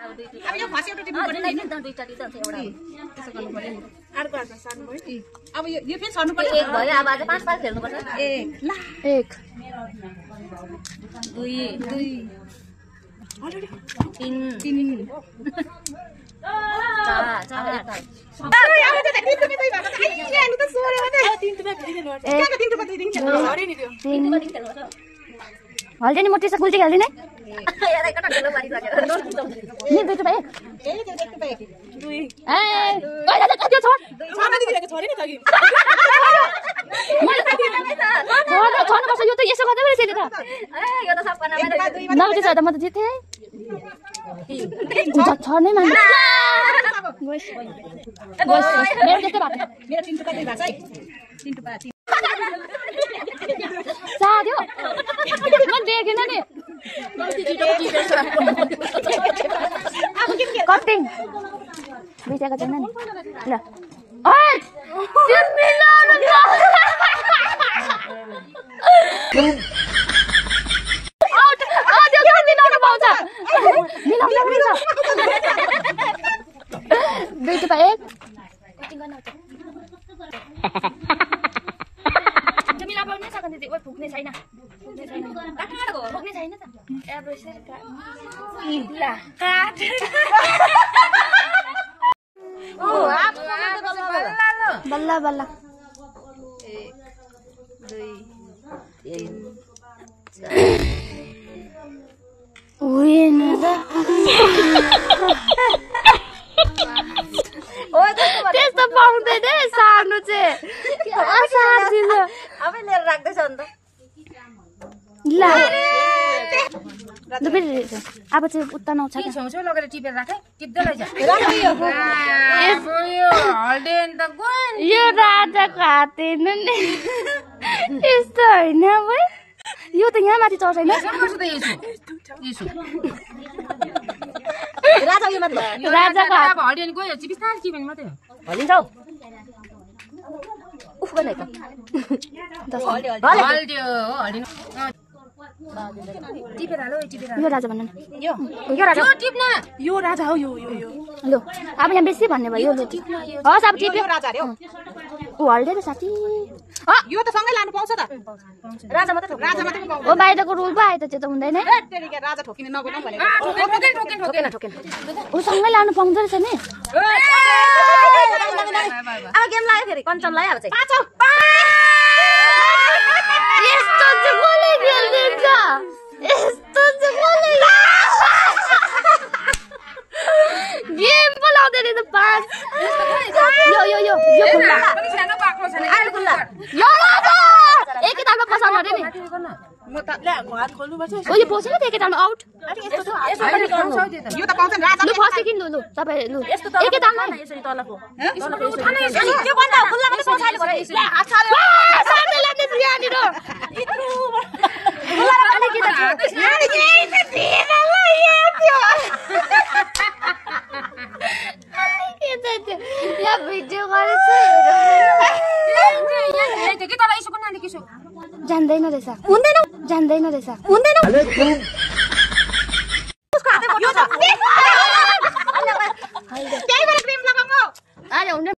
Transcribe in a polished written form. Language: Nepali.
अब यो फसी एउटा टिप्नु पर्दैन नि दुईटा दिन्छ एउटा त्यसो गर्नु पर्यो नि अर्को अर्को सार्नु भयो नि अब यो फेरि सर्नु पर्यो एक भयो अब आज 5 5 खेल्नु पर्छ एक ला एक 2 अलरेडी 3 हल्दै नि म त्यसो गुल्टी खेल्दिनँ नि दुई रुपैयाँ छोड्नुपर्छ यो त यसो गर्दै रहेछ नि त नौटी छ त म त जितेँ छोड्नै मान्नु मेरो त्यस्तै भएको मेरो 3 रुपैयाँ भएको छ है 3 रुपैयाँ साध्यो म देखेन नि कटिङ बितेको छैन नि ल पुग्ने छैन बल्ल बल्ल 1 2 3 त्यस्तो पाउँदैन सार्नु चाहिँ अब लिएर राख्दैछ नि त ल अब चाहिँ उता नआउँछ के छेउ लगेर टिपेर राखे टिप्दै लैजा यो राजाको हात हेर्नु नि यस्तो होइन भाइ यो त यहाँ माथि चढ्छ होइन राजाको हात हल्डियन गयो बिस्तारै टिपेन मात्रै हो हलिन्छ हौ उफ गर्ने त हल्डियो हो हल्डिन टिपेर हालो यो राजा भन्नु न यो राजा टिप्न यो राजा हो यो ल अब यहाँ बेसी भन्ने भयो ल हस् अब टिप्यो राजा रे ऊ हल्दै र साथी यो त सँगै लानु पाउँछ त राजा मात्रै राजा मात्रै पाउँछ ओ बाहिरको रुल पो आयो त त्यो त हुँदैन तेरिका राजा ठोकिने नगर्नु भनेको ठोकेन ऊ सँगै लानु पाउँदो रहेछ नि अब गेम लाग्यो फेरि कञ्चन लाग्यो अब चाहिँ यस्तो चाहिँ कसले खेल्दिन्छ यस्तो चाहिँ कसले गेम पो लाउँदैन त 5 यो खुल्ला यो राजा एकैतालमा पसाउनु अरे नि म त ले हात खोल्नु पर्छ ओ यो पसेन त एकैतालमा आउट यो त पाउँछ राजा लु फसे किन लु तपाईँ लु एकैतालमा यसरी तलको त्यो भन्दा खुल्ला पनि पछाडि भरे ले हात छाड्यो साथै लाग्ने थियो यहाँनिर यहाँ भिडियो गरेछ जान्दैन रहेछ जान्दैन रहेछ त्यही भएर क्रिम लगाऊ अरे हुँदैन